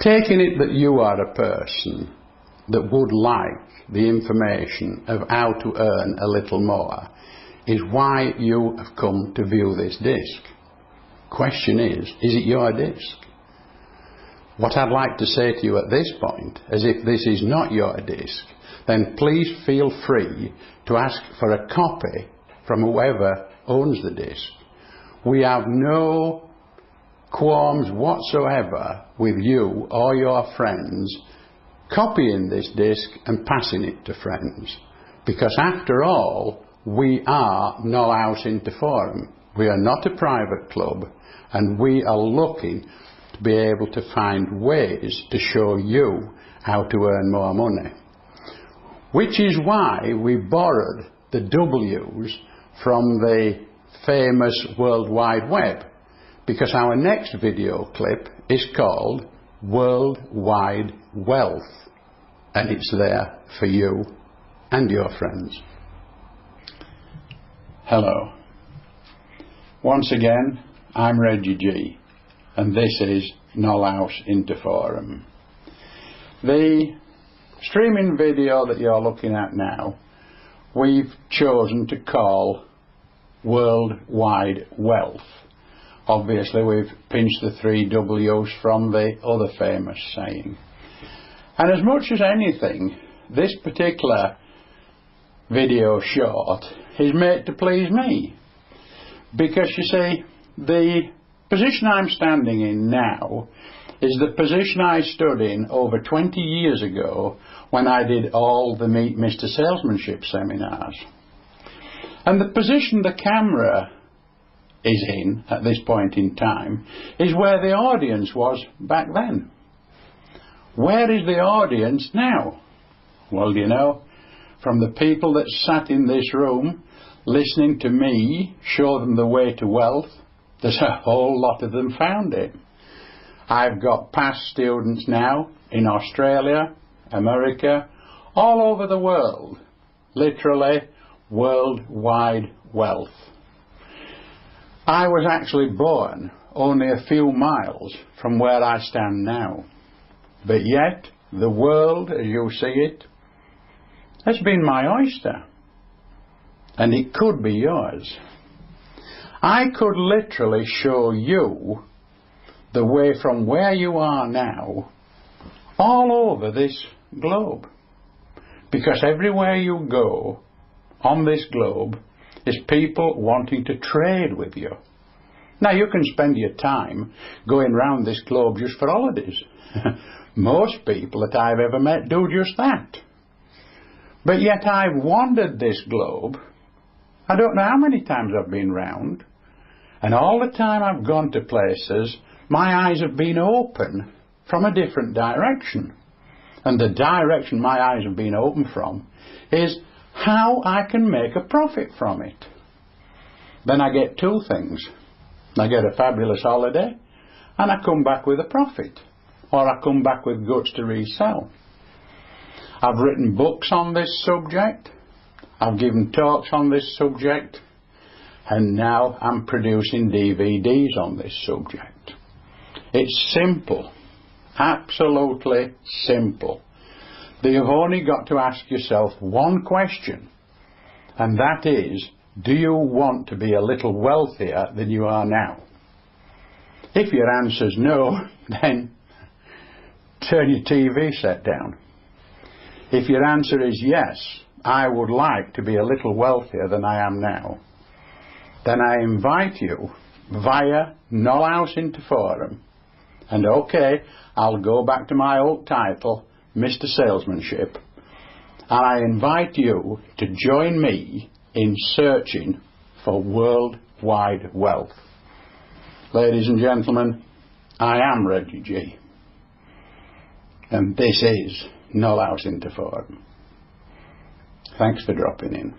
Taking it that you are a person that would like the information of how to earn a little more is why you have come to view this disc. Question is it your disc? What I'd like to say to you at this point is if this is not your disc, then please feel free to ask for a copy from whoever owns the disc. We have no qualms whatsoever with you or your friends copying this disc and passing it to friends, because after all, we are Knoll House Interforum. We are not a private club, and we are looking to be able to find ways to show you how to earn more money. Which is why we borrowed the W's from the famous World Wide Web, because our next video clip is called World Wide Wealth, and it's there for you and your friends. Hello. Once again, I'm Reggie G, and this is Knoll House Interforum. The streaming video that you're looking at now, we've chosen to call World Wide Wealth. Obviously, we've pinched the 3 W's from the other famous saying. And as much as anything, this particular video short is made to please me. Because you see, the position I'm standing in now is the position I stood in over 20 years ago when I did all the Meet Mr. Salesmanship seminars. And the position the camera is in at this point in time is where the audience was back then. Where is the audience now? Well, you know, from the people that sat in this room listening to me show them the way to wealth, there's a whole lot of them found it. I've got past students now in Australia, America, all over the world, literally worldwide wealth. I was actually born only a few miles from where I stand now, but yet the world as you see it has been my oyster, and it could be yours. I could literally show you the way from where you are now all over this globe, because everywhere you go on this globe is people wanting to trade with you. Now, you can spend your time going round this globe just for holidays. Most people that I've ever met do just that. But yet I've wandered this globe. I don't know how many times I've been round, and all the time I've gone to places, my eyes have been open from a different direction. And the direction my eyes have been open from is how I can make a profit from it. Then I get 2 things. I get a fabulous holiday, and I come back with a profit, or I come back with goods to resell. I've written books on this subject, I've given talks on this subject, and now I'm producing DVDs on this subject. It's simple, absolutely simple. You've only got to ask yourself one question, and that is, do you want to be a little wealthier than you are now? If your answer's no, then turn your TV set down. If your answer is yes, I would like to be a little wealthier than I am now, then I invite you via Knoll House Interforum, and okay, I'll go back to my old title, Mr. Salesmanship, and I invite you to join me in searching for worldwide wealth. Ladies and gentlemen, I am Reggie G, and this is Knoll House Interforum. Thanks for dropping in.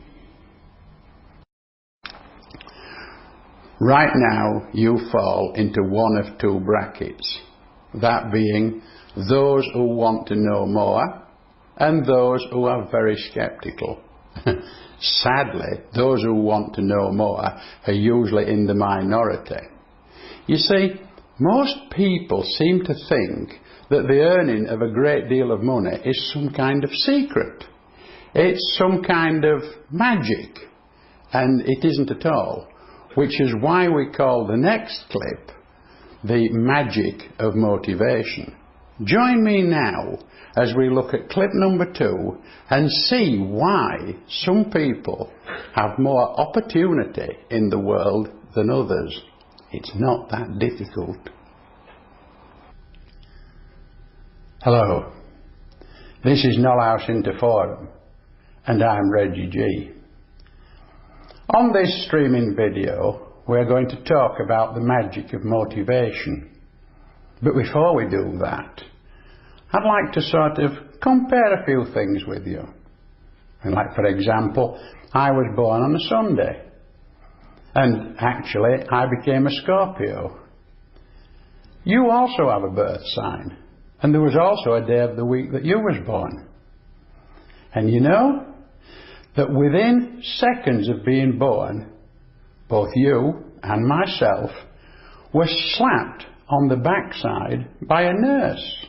Right now you fall into one of 2 brackets, that being those who want to know more and those who are very sceptical. Sadly, those who want to know more are usually in the minority. You see, most people seem to think that the earning of a great deal of money is some kind of secret. It's some kind of magic, and it isn't at all, which is why we call the next clip the magic of motivation. Join me now as we look at clip number 2 and see why some people have more opportunity in the world than others. It's not that difficult. Hello, this is Knoll House Interforum, and I'm Reggie G. On this streaming video, we're going to talk about the magic of motivation. But before we do that, I'd like to sort of compare a few things with you. And like, for example, I was born on a Sunday, and actually I became a Scorpio. You also have a birth sign, and there was also a day of the week that you was born. And you know that within seconds of being born, both you and myself were slapped on the backside by a nurse.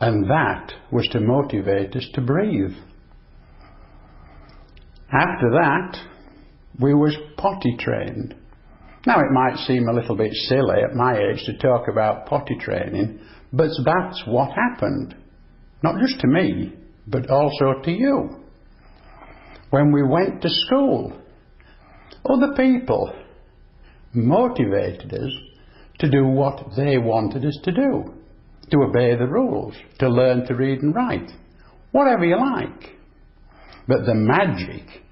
And that was to motivate us to breathe. After that, we was potty trained. Now it might seem a little bit silly at my age to talk about potty training, but that's what happened. Not just to me, but also to you. When we went to school, other people motivated us to do what they wanted us to do, to obey the rules, to learn to read and write, whatever you like. But the magic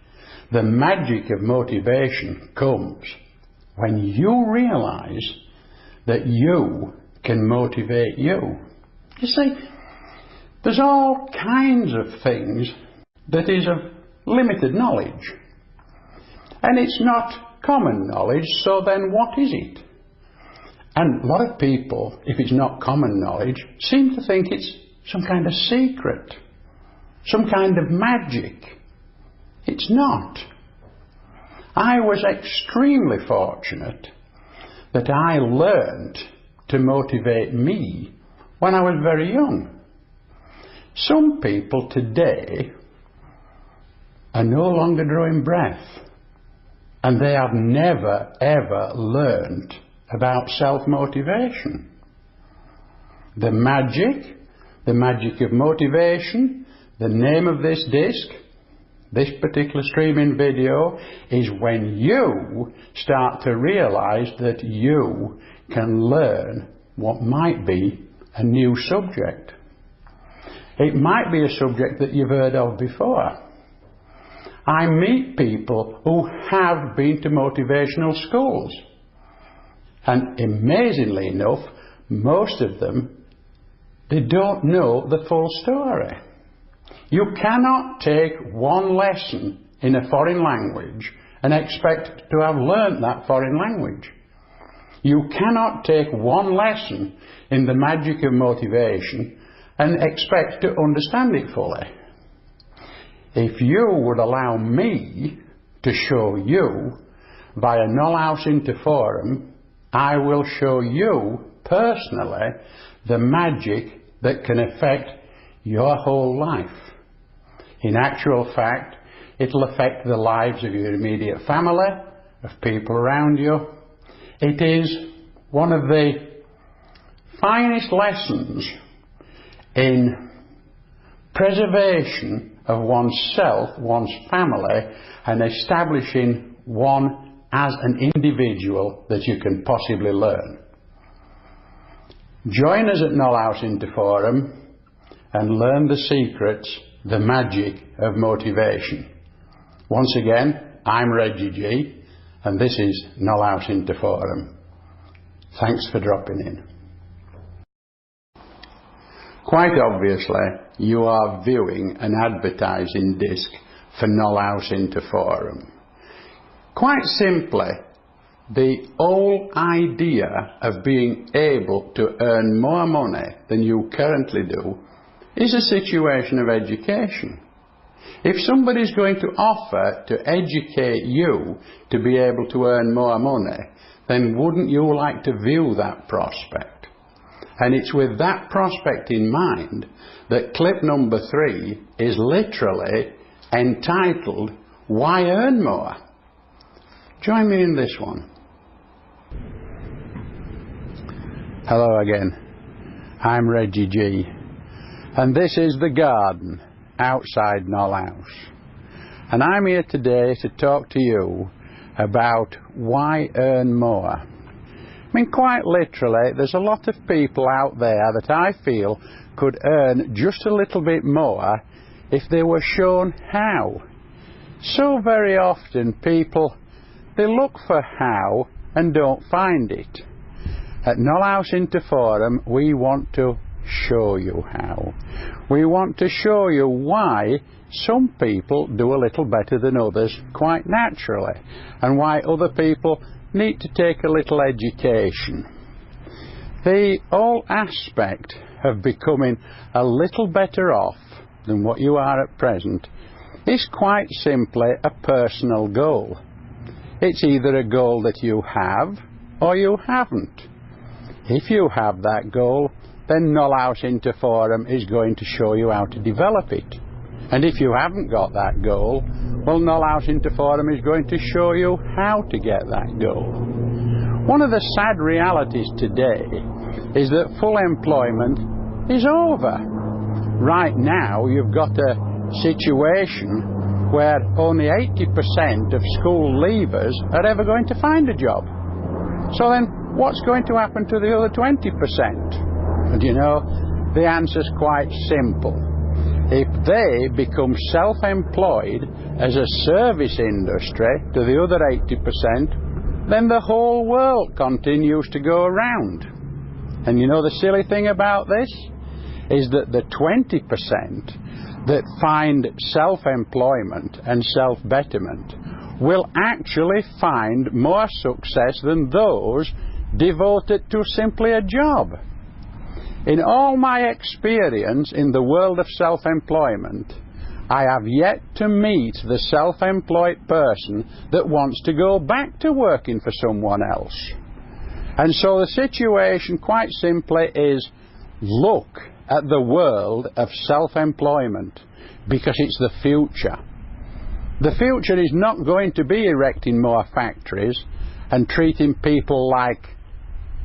of motivation comes when you realise that you can motivate you. You see, there's all kinds of things that is of limited knowledge. And it's not common knowledge, so then what is it? And a lot of people, if it's not common knowledge, seem to think it's some kind of secret, some kind of magic. It's not. I was extremely fortunate that I learned to motivate me when I was very young. Some people today are no longer drawing breath, and they have never ever learned about self-motivation. The magic of motivation, the name of this disc, this particular streaming video, is when you start to realise that you can learn what might be a new subject. It might be a subject that you've heard of before. I meet people who have been to motivational schools, and amazingly enough, most of them, they don't know the full story. You cannot take one lesson in a foreign language and expect to have learnt that foreign language. You cannot take one lesson in the magic of motivation and expect to understand it fully. If you would allow me to show you via Knoll House Interforum, I will show you personally the magic that can affect your whole life. In actual fact, it'll affect the lives of your immediate family, of people around you. It is one of the finest lessons in preservation of oneself, one's family, and establishing one as an individual that you can possibly learn. Join us at Knoll House Interforum and learn the secrets, the magic of motivation. Once again, I'm Reggie G, and this is Knoll House Interforum. Thanks for dropping in. Quite obviously, you are viewing an advertising disc for Knoll House Interforum. Quite simply, the whole idea of being able to earn more money than you currently do is a situation of education. If somebody's going to offer to educate you to be able to earn more money, then wouldn't you like to view that prospect? And it's with that prospect in mind that clip number 3 is literally entitled, Why Earn More? Join me in this one. Hello again. I'm Reggie G. And this is the garden outside Knoll House. And I'm here today to talk to you about why earn more. I mean, quite literally, there's a lot of people out there that I feel could earn just a little bit more if they were shown how. So very often people, they look for how and don't find it. At Knoll House Interforum, we want to show you how. We want to show you why some people do a little better than others quite naturally, and why other people need to take a little education. The whole aspect of becoming a little better off than what you are at present is quite simply a personal goal. It's either a goal that you have or you haven't. If you have that goal, then Knoll House Interforum is going to show you how to develop it. And if you haven't got that goal, well, Knoll House Interforum is going to show you how to get that goal. One of the sad realities today is that full employment is over. Right now, you've got a situation where only 80% of school leavers are ever going to find a job. So then, what's going to happen to the other 20%? And you know, the answer's quite simple. If they become self-employed as a service industry to the other 80%, then the whole world continues to go around. And you know the silly thing about this is that the 20% that find self-employment and self-betterment will actually find more success than those devoted to simply a job. In all my experience in the world of self-employment, I have yet to meet the self-employed person that wants to go back to working for someone else. And so the situation quite simply is, look at the world of self-employment, because it's the future. The future is not going to be erecting more factories and treating people like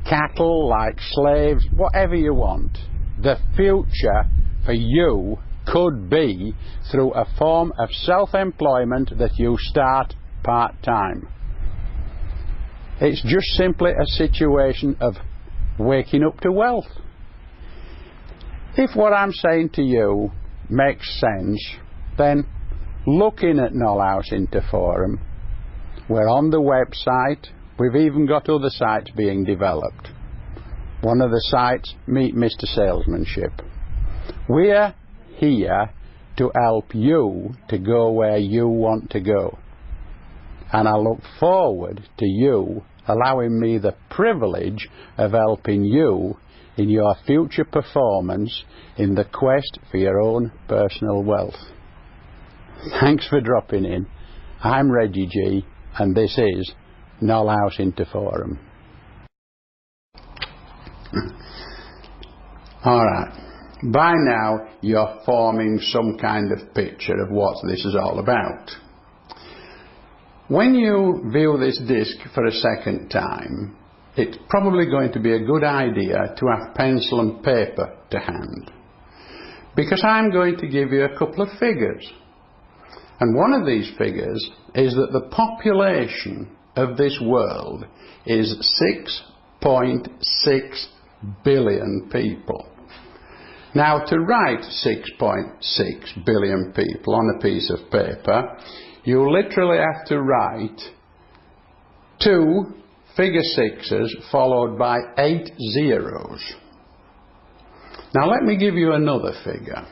cattle, like slaves, whatever you want. The future for you could be through a form of self-employment that you start part-time. It's just simply a situation of waking up to wealth. If what I'm saying to you makes sense, then looking at Knoll House Interforum, we're on the website. We've even got other sites being developed. One of the sites, Meet Mr. Salesmanship. We're here to help you to go where you want to go. And I look forward to you allowing me the privilege of helping you in your future performance in the quest for your own personal wealth. Thanks for dropping in. I'm Reggie G, and this is Knoll House Interforum. Alright, by now you're forming some kind of picture of what this is all about. When you view this disc for a second time, it's probably going to be a good idea to have pencil and paper to hand, because I'm going to give you a couple of figures. And one of these figures is that the population of this world is 6.6 billion people. Now, to write 6.6 billion people on a piece of paper, you literally have to write 2 figure 6s followed by 8 zeros. Now let me give you another figure.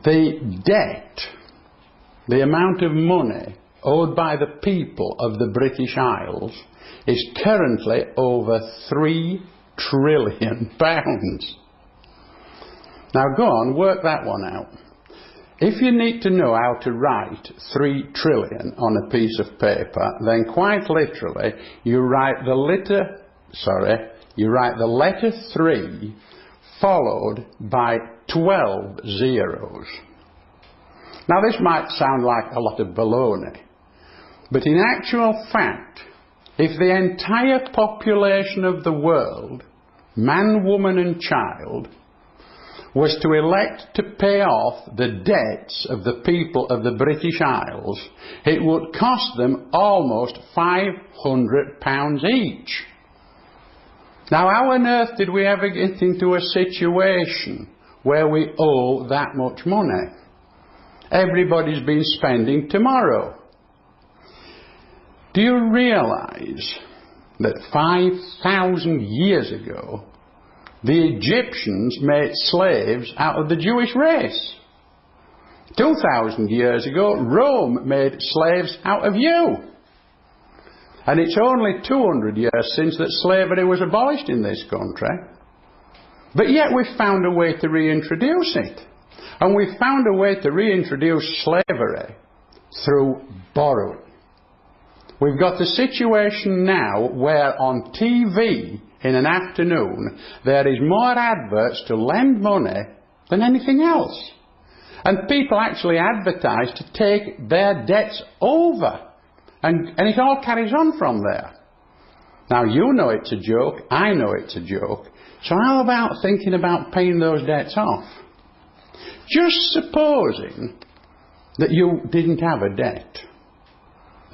The debt, the amount of money owed by the people of the British Isles, is currently over £3 trillion. Now go on, work that one out. If you need to know how to write 3 trillion on a piece of paper, then quite literally you write the you write the letter 3 followed by 12 zeros. Now this might sound like a lot of baloney, but in actual fact, if the entire population of the world, man, woman and child, was to elect to pay off the debts of the people of the British Isles, it would cost them almost £500 each. Now, how on earth did we ever get into a situation where we owe that much money? Everybody's been spending tomorrow. Do you realise that 5,000 years ago, the Egyptians made slaves out of the Jewish race? 2,000 years ago, Rome made slaves out of you. And it's only 200 years since that slavery was abolished in this country. But yet we've found a way to reintroduce it. And we've found a way to reintroduce slavery through borrowing. We've got a situation now where on TV in an afternoon there is more adverts to lend money than anything else. And people actually advertise to take their debts over. And it all carries on from there. Now you know it's a joke, I know it's a joke. So how about thinking about paying those debts off? Just supposing that you didn't have a debt.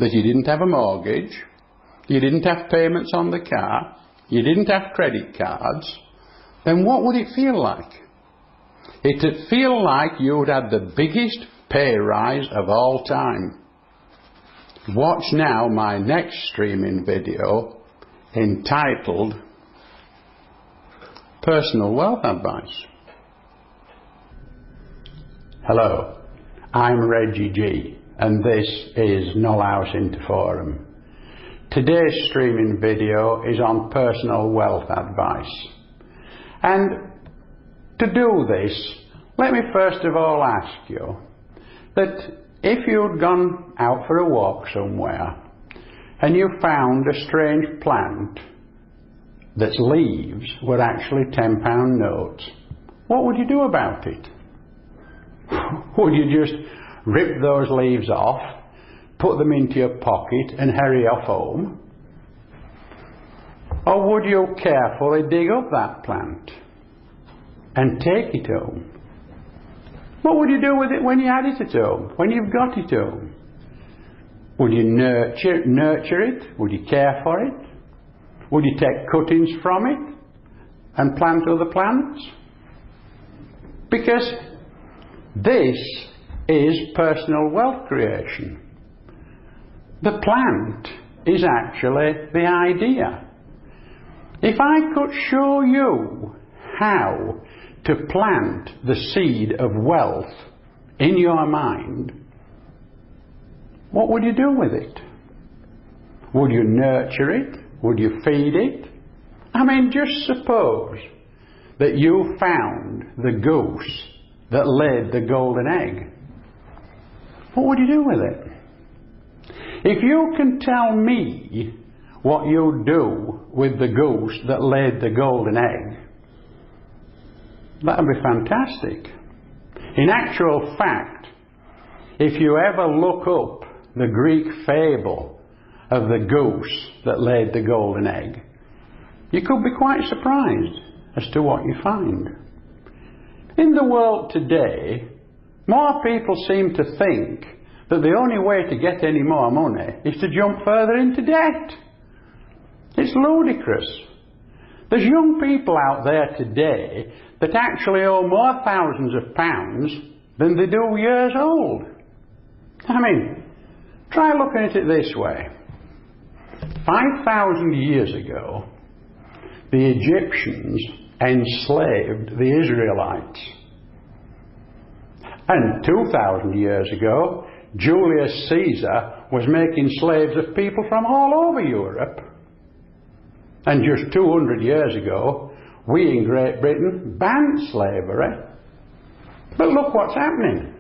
That you didn't have a mortgage, you didn't have payments on the car, you didn't have credit cards, then what would it feel like? It'd feel like you'd had the biggest pay rise of all time. Watch now my next streaming video entitled Personal Wealth Advice. Hello, I'm Reggie G. and this is Knoll House Interforum. Today's streaming video is on personal wealth advice. And to do this, let me first of all ask you that if you'd gone out for a walk somewhere and you found a strange plant that's leaves were actually £10 notes, what would you do about it? Would you just rip those leaves off, put them into your pocket and hurry off home? Or would you carefully dig up that plant and take it home? What would you do with it when you had it at home, when you've got it home? Would you nurture it? Would you care for it? Would you take cuttings from it and plant other plants? Because this is personal wealth creation. The plant is actually the idea. If I could show you how to plant the seed of wealth in your mind, what would you do with it? Would you nurture it? Would you feed it? I mean, just suppose that you found the goose that laid the golden egg. What would you do with it? If you can tell me what you do with the goose that laid the golden egg, that would be fantastic. In actual fact, if you ever look up the Greek fable of the goose that laid the golden egg, you could be quite surprised as to what you find. In the world today, more people seem to think that the only way to get any more money is to jump further into debt. It's ludicrous. There's young people out there today that actually owe more thousands of pounds than they do years old. I mean, try looking at it this way. 5,000 years ago, the Egyptians enslaved the Israelites. And 2,000 years ago, Julius Caesar was making slaves of people from all over Europe. And just 200 years ago, we in Great Britain banned slavery. But look what's happening.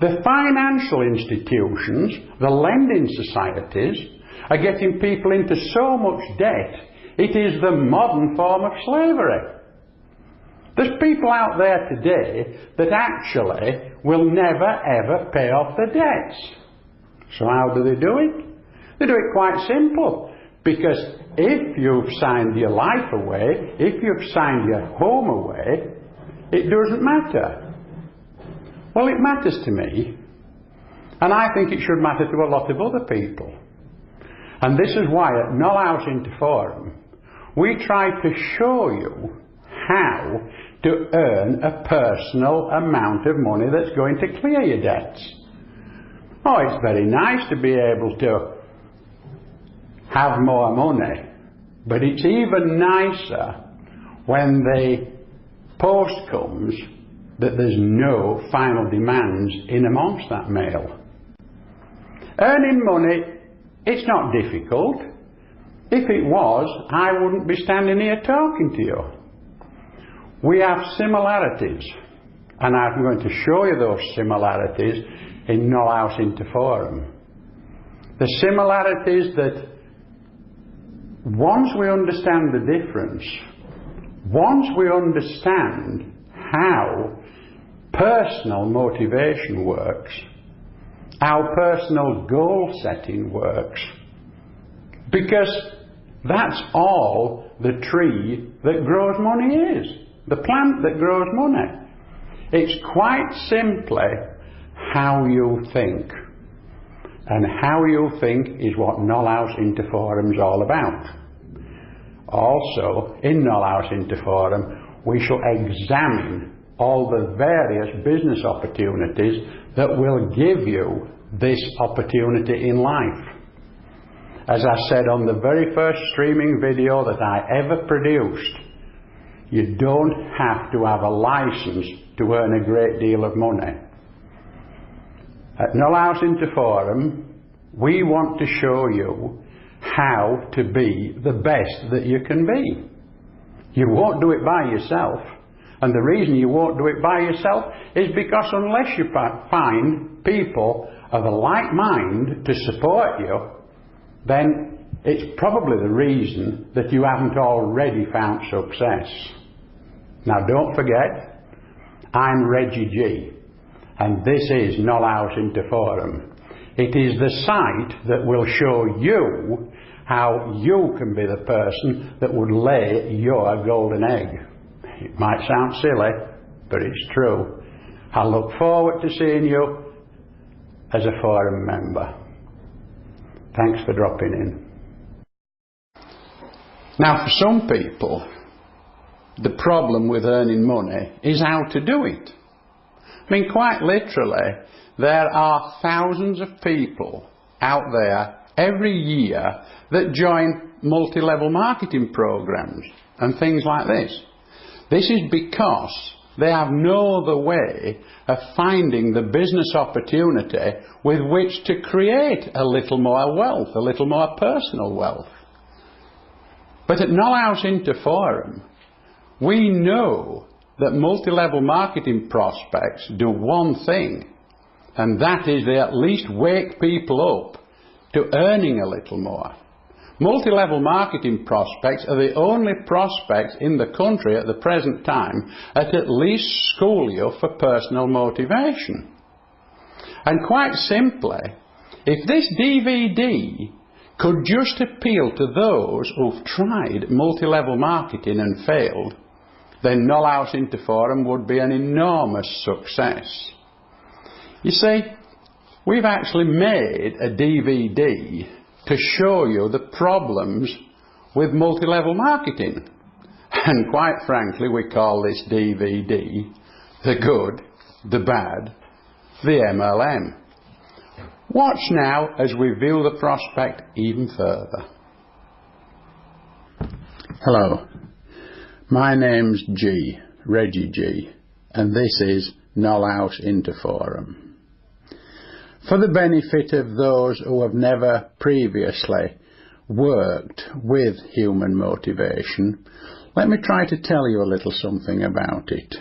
The financial institutions, the lending societies, are getting people into so much debt, It is the modern form of slavery. There's people out there today that actually will never ever pay off their debts. So how do they do it? They do it quite simple. Because if you've signed your life away, if you've signed your home away, it doesn't matter. Well, it matters to me. And I think it should matter to a lot of other people. And this is why at Knoll House Interforum we try to show you how to earn a personal amount of money that's going to clear your debts. Oh, it's very nice to be able to have more money, but it's even nicer when the post comes that there's no final demands in amongst that mail. Earning money, it's not difficult. If it was, I wouldn't be standing here talking to you. We have similarities, and I'm going to show you those similarities in Knoll House Interforum. The similarities that once we understand the difference, once we understand how personal motivation works, how personal goal setting works, because that's all the tree that grows money is, the plant that grows money. It's quite simply how you think. And how you think is what Knoll House Interforum is all about. Also, in Knoll House Interforum, we shall examine all the various business opportunities that will give you this opportunity in life. As I said on the very first streaming video that I ever produced, you don't have to have a license to earn a great deal of money. At Knoll House Interforum, we want to show you how to be the best that you can be. You won't do it by yourself. And the reason you won't do it by yourself is because unless you find people of a like mind to support you, then it's probably the reason that you haven't already found success. Now don't forget, I'm Reggie G, and this is Knoll House Interforum. It is the site that will show you how you can be the person that would lay your golden egg. It might sound silly, but it's true. I look forward to seeing you as a forum member. Thanks for dropping in. Now, for some people, the problem with earning money is how to do it. I mean, quite literally, there are thousands of people out there every year that join multi-level marketing programs and things like this. This is because they have no other way of finding the business opportunity with which to create a little more wealth, a little more personal wealth. But at Knoll House Interforum, we know that multi-level marketing prospects do one thing, and that is they at least wake people up to earning a little more. Multi-level marketing prospects are the only prospects in the country at the present time at least school you for personal motivation. And quite simply, if this DVD could just appeal to those who've tried multi-level marketing and failed, then Knoll House Interforum would be an enormous success. You see, we've actually made a DVD to show you the problems with multi-level marketing. And quite frankly, we call this DVD The Good, the Bad, the MLM. Watch now as we view the prospect even further. Hello, my name's G, Reggie G, and this is Knoll House Interforum. For the benefit of those who have never previously worked with human motivation, let me try to tell you a little something about it.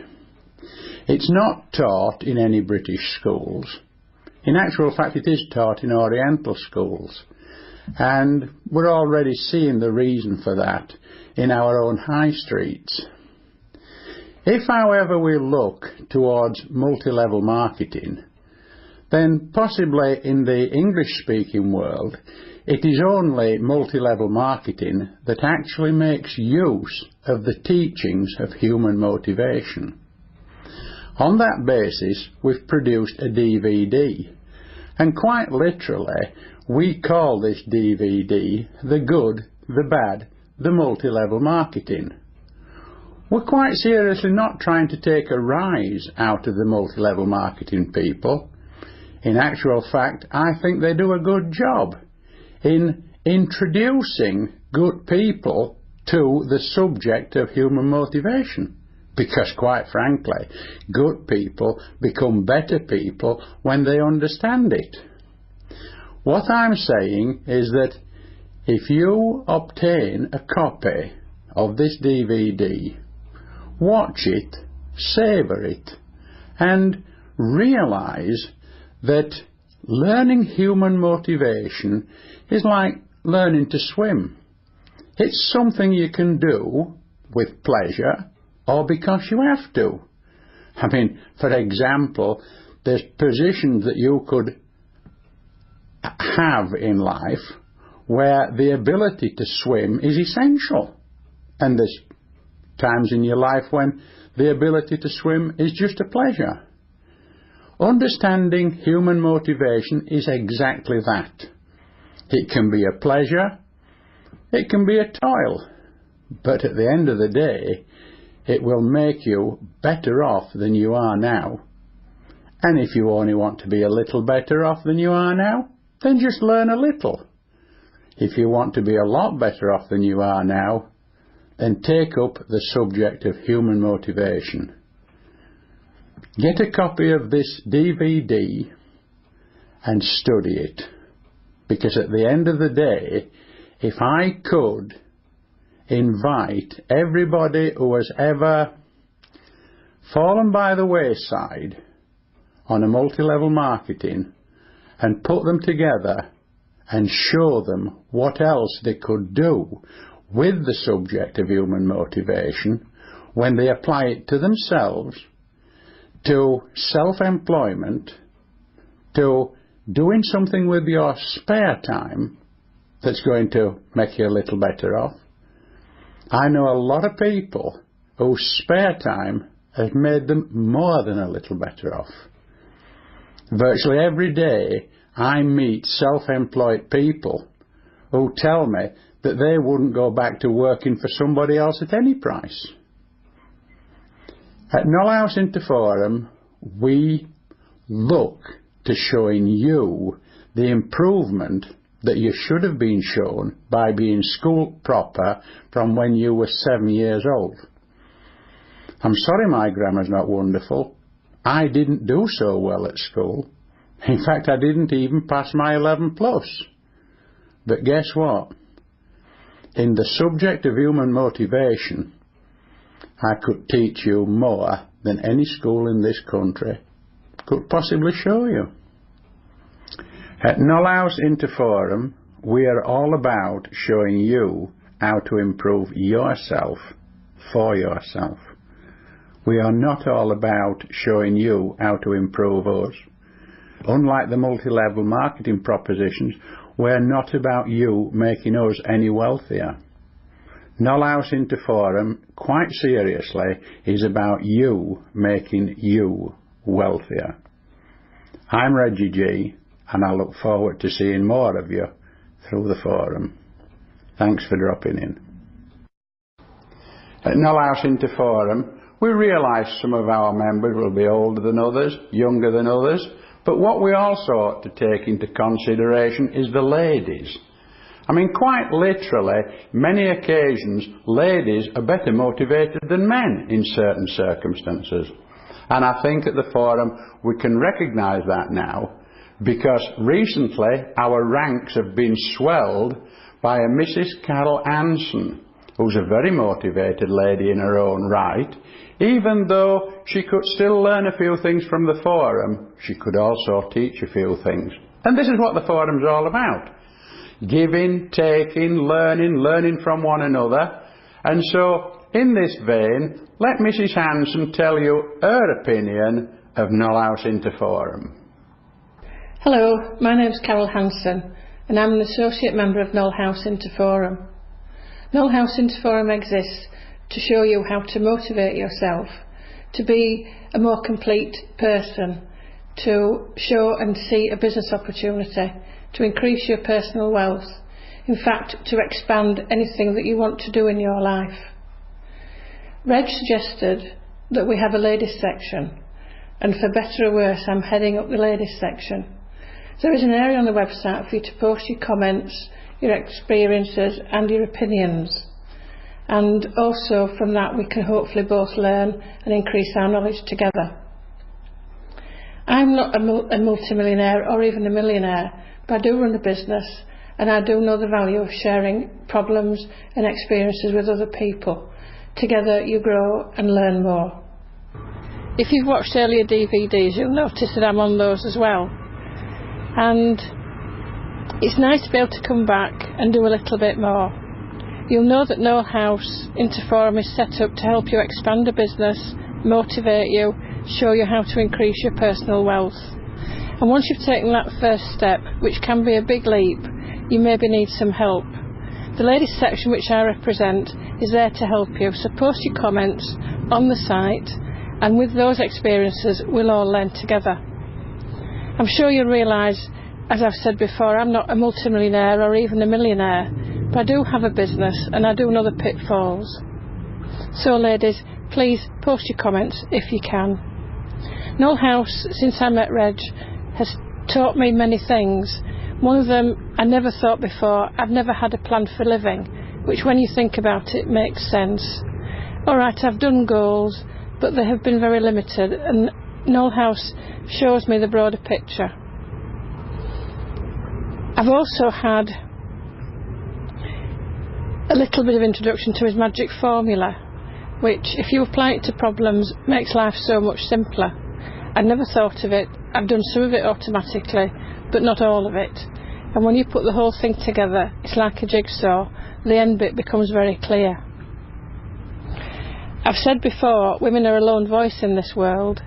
It's not taught in any British schools. In actual fact, it is taught in Oriental schools. and we're already seeing the reason for that in our own high streets. If, however, we look towards multi-level marketing, then possibly in the English-speaking world, it is only multi-level marketing that actually makes use of the teachings of human motivation. On that basis, we've produced a DVD, and quite literally, we call this DVD The Good, the Bad, the Multi-Level Marketing. We're quite seriously not trying to take a rise out of the multi-level marketing people. In actual fact, I think they do a good job in introducing good people to the subject of human motivation. Because, quite frankly, good people become better people when they understand it. What I'm saying is that if you obtain a copy of this DVD, watch it, savour it, and realise that learning human motivation is like learning to swim. It's something you can do with pleasure or because you have to. I mean, for example, there's positions that you could have in life where the ability to swim is essential, and there's times in your life when the ability to swim is just a pleasure. Understanding human motivation is exactly that. It can be a pleasure, it can be a toil, but at the end of the day, it will make you better off than you are now. And if you only want to be a little better off than you are now, then just learn a little. If you want to be a lot better off than you are now, then take up the subject of human motivation. Get a copy of this DVD and study it. Because at the end of the day, if I could invite everybody who has ever fallen by the wayside on a multi-level marketing and put them together and show them what else they could do with the subject of human motivation when they apply it to themselves, to self-employment, to doing something with your spare time that's going to make you a little better off. I know a lot of people whose spare time has made them more than a little better off. Virtually every day I meet self-employed people who tell me that they wouldn't go back to working for somebody else at any price. At Knoll House Interforum, we look to showing you the improvement that you should have been shown by being schooled proper from when you were 7 years old. I'm sorry my grammar's not wonderful. I didn't do so well at school. In fact, I didn't even pass my 11 plus. But guess what? In the subject of human motivation, I could teach you more than any school in this country could possibly show you. At Knoll House Interforum, we are all about showing you how to improve yourself for yourself. We are not all about showing you how to improve us. Unlike the multi-level marketing propositions, we're not about you making us any wealthier. Knoll House Interforum, quite seriously, is about you making you wealthier. I'm Reggie G, and I look forward to seeing more of you through the forum. Thanks for dropping in. At Knoll House Interforum, we realise some of our members will be older than others, younger than others, but what we also ought to take into consideration is the ladies. I mean, quite literally, many occasions, ladies are better motivated than men in certain circumstances. And I think at the forum we can recognise that now, because recently our ranks have been swelled by a Mrs. Carol Anson, who's a very motivated lady in her own right. Even though she could still learn a few things from the forum, she could also teach a few things. And this is what the forum's all about. giving, taking, learning from one another. And so, in this vein, let Mrs. Hanson tell you her opinion of Knoll House Interforum. Hello, my name's Carol Hanson and I'm an associate member of Knoll House Interforum. Knoll House Interforum exists to show you how to motivate yourself to be a more complete person, to show and see a business opportunity, to increase your personal wealth, in fact to expand anything that you want to do in your life. Reg suggested that we have a ladies section, and for better or worse I'm heading up the ladies section. There is an area on the website for you to post your comments, your experiences and your opinions, and also from that we can hopefully both learn and increase our knowledge together. I'm not a multimillionaire or even a millionaire, but I do run a business and I do know the value of sharing problems and experiences with other people. Together you grow and learn more. If you've watched earlier DVDs, you'll notice that I'm on those as well. And it's nice to be able to come back and do a little bit more. You'll know that Knoll House Interforum is set up to help you expand a business, motivate you, show you how to increase your personal wealth. And once you've taken that first step, which can be a big leap, you maybe need some help. The ladies section, which I represent, is there to help you, so post your comments on the site, and with those experiences we'll all learn together. I'm sure you'll realise, as I've said before, I'm not a multimillionaire or even a millionaire, but I do have a business and I do know the pitfalls. So ladies, please post your comments if you can. Knoll House, since I met Reg, has taught me many things. One of them I never thought before. I've never had a plan for living, which when you think about it makes sense. Alright, I've done goals, but they have been very limited, and Knoll House shows me the broader picture. I've also had a little bit of introduction to his magic formula, which, if you apply it to problems, makes life so much simpler. I'd never thought of it. I've done some of it automatically, but not all of it. And when you put the whole thing together, it's like a jigsaw. The end bit becomes very clear. I've said before, women are a lone voice in this world.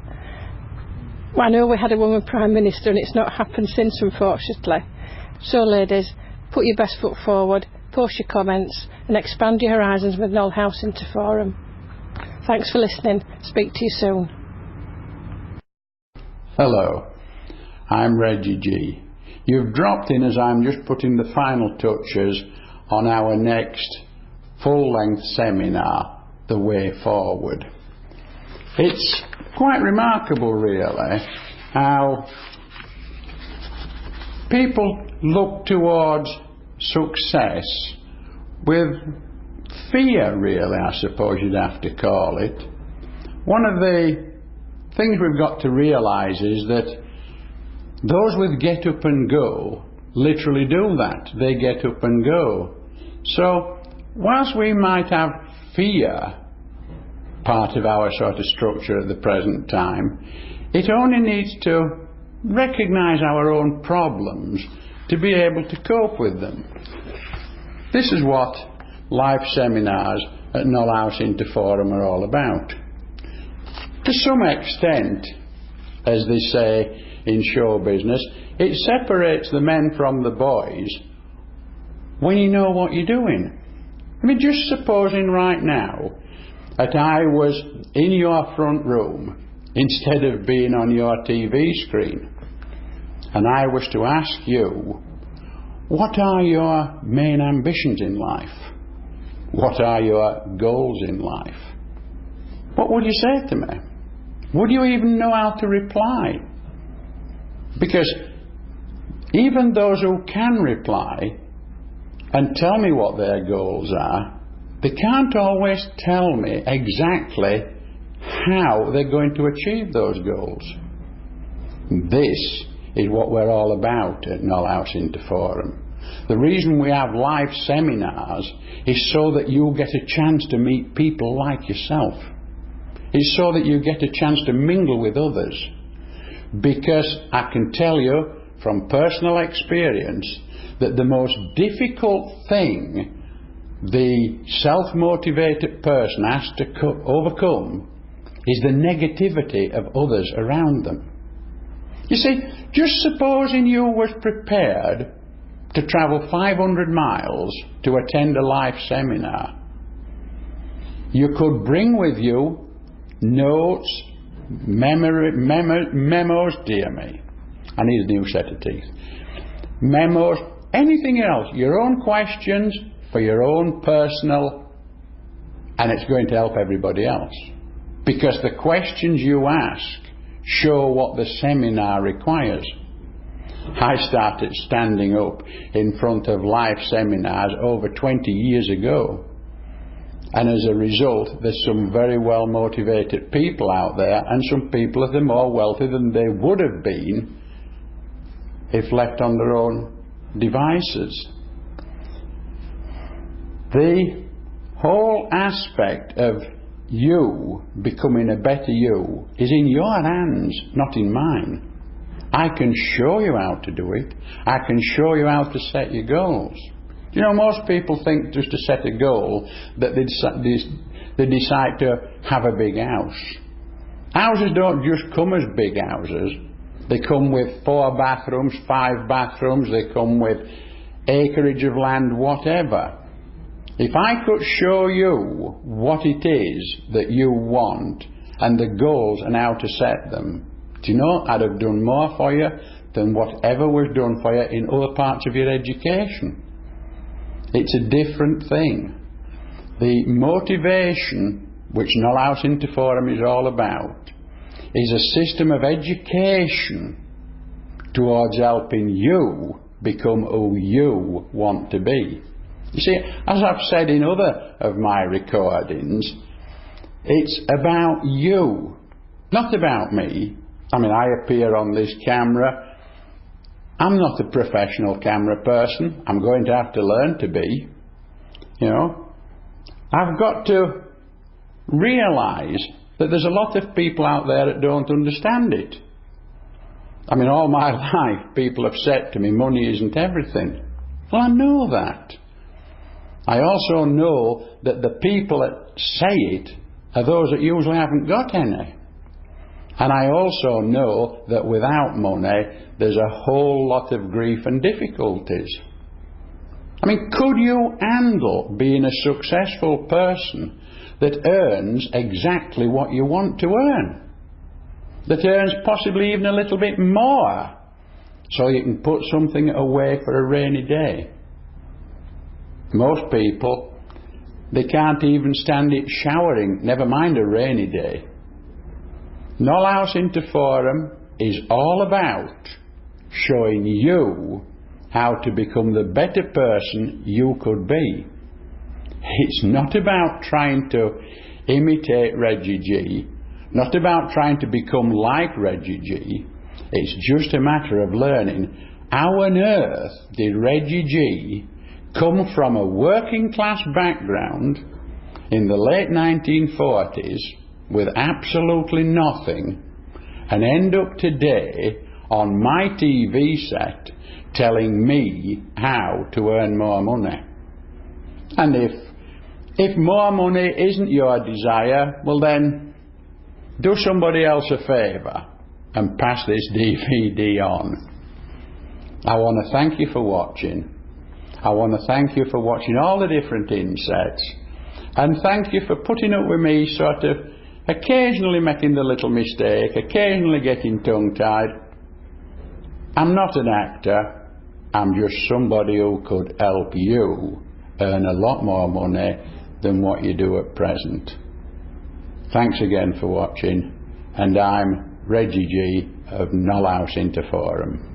Well, I know we had a woman Prime Minister and it's not happened since, unfortunately. So ladies, put your best foot forward, post your comments and expand your horizons with Knoll House Interforum. Thanks for listening. Speak to you soon. Hello, I'm Reggie G. You've dropped in as I'm just putting the final touches on our next full-length seminar, The Way Forward. It's quite remarkable really how people look towards success with fear, really, I suppose you'd have to call it. One of the things we've got to realise is that those with get up and go literally do that. They get up and go. So whilst we might have fear part of our sort of structure at the present time, it only needs to recognise our own problems to be able to cope with them. This is what live seminars at Knoll House Interforum are all about. To some extent, as they say in show business, it separates the men from the boys when you know what you're doing. I mean, just supposing right now that I was in your front room instead of being on your TV screen, and I was to ask you, what are your main ambitions in life? What are your goals in life? What would you say to me? Would you even know how to reply? Because even those who can reply and tell me what their goals are, they can't always tell me exactly how they're going to achieve those goals. This is what we're all about at Knoll House Interforum. The reason we have live seminars is so that you get a chance to meet people like yourself. It's so that you get a chance to mingle with others. Because I can tell you from personal experience that the most difficult thing the self-motivated person has to overcome is the negativity of others around them. You see, just supposing you were prepared to travel 500 miles to attend a life seminar, you could bring with you notes, memos, dear me, I need a new set of teeth, memos, anything else, your own questions for your own personal, and it's going to help everybody else. Because the questions you ask show what the seminar requires. I started standing up in front of live seminars over 20 years ago. And as a result, there's some very well motivated people out there, and some people that are more wealthy than they would have been if left on their own devices. The whole aspect of you becoming a better you is in your hands, not in mine. I can show you how to do it. I can show you how to set your goals. You know, most people think just to set a goal that they decide to have a big house. Houses don't just come as big houses. They come with 4 bathrooms, 5 bathrooms, they come with acreage of land, whatever. If I could show you what it is that you want and the goals and how to set them, do you know, I'd have done more for you than whatever was done for you in other parts of your education. It's a different thing. The motivation, which Knoll House Interforum is all about, is a system of education towards helping you become who you want to be. You see, as I've said in other of my recordings, it's about you, not about me. I mean, I appear on this camera. I'm not a professional camera person. I'm going to have to learn to be. You know, I've got to realise that there's a lot of people out there that don't understand it. I mean, all my life people have said to me, money isn't everything. Well, I know that. I also know that the people that say it are those that usually haven't got any. And I also know that without money there's a whole lot of grief and difficulties. I mean, could you handle being a successful person that earns exactly what you want to earn? That earns possibly even a little bit more, so you can put something away for a rainy day? Most people, they can't even stand it showering, never mind a rainy day. Knoll House Interforum is all about showing you how to become the better person you could be. It's not about trying to imitate Reggie G, not about trying to become like Reggie G. It's just a matter of learning how on earth did Reggie G come from a working class background in the late 1940s with absolutely nothing and end up today on my TV set telling me how to earn more money. And if more money isn't your desire, well then do somebody else a favour and pass this DVD on. I want to thank you for watching. I want to thank you for watching all the different insets, and thank you for putting up with me sort of occasionally making the little mistake, occasionally getting tongue-tied. I'm not an actor, I'm just somebody who could help you earn a lot more money than what you do at present. Thanks again for watching, and I'm Reggie G of Knoll House Interforum.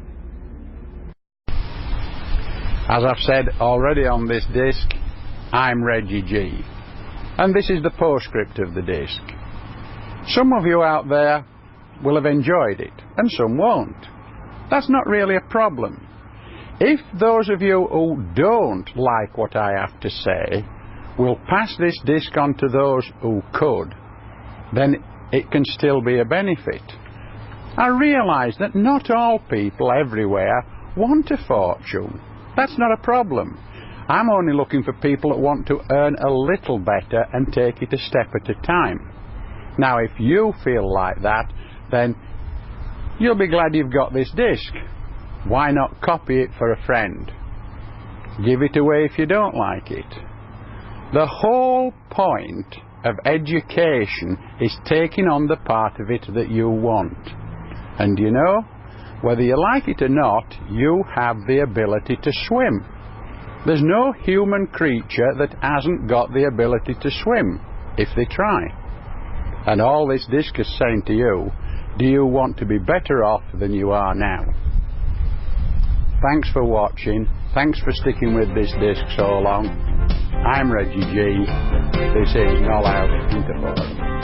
As I've said already on this disc, I'm Reggie G, and this is the postscript of the disc. Some of you out there will have enjoyed it, and some won't. That's not really a problem. If those of you who don't like what I have to say will pass this disc on to those who could, then it can still be a benefit. I realise that not all people everywhere want a fortune. That's not a problem. I'm only looking for people that want to earn a little better and take it a step at a time. Now, if you feel like that, then you'll be glad you've got this disc. Why not copy it for a friend? Give it away if you don't like it. The whole point of education is taking on the part of it that you want. And you know, whether you like it or not, you have the ability to swim. There's no human creature that hasn't got the ability to swim if they try. And all this disc is saying to you, do you want to be better off than you are now? Thanks for watching. Thanks for sticking with this disc so long. I'm Reggie G. This is Knoll House Interforum.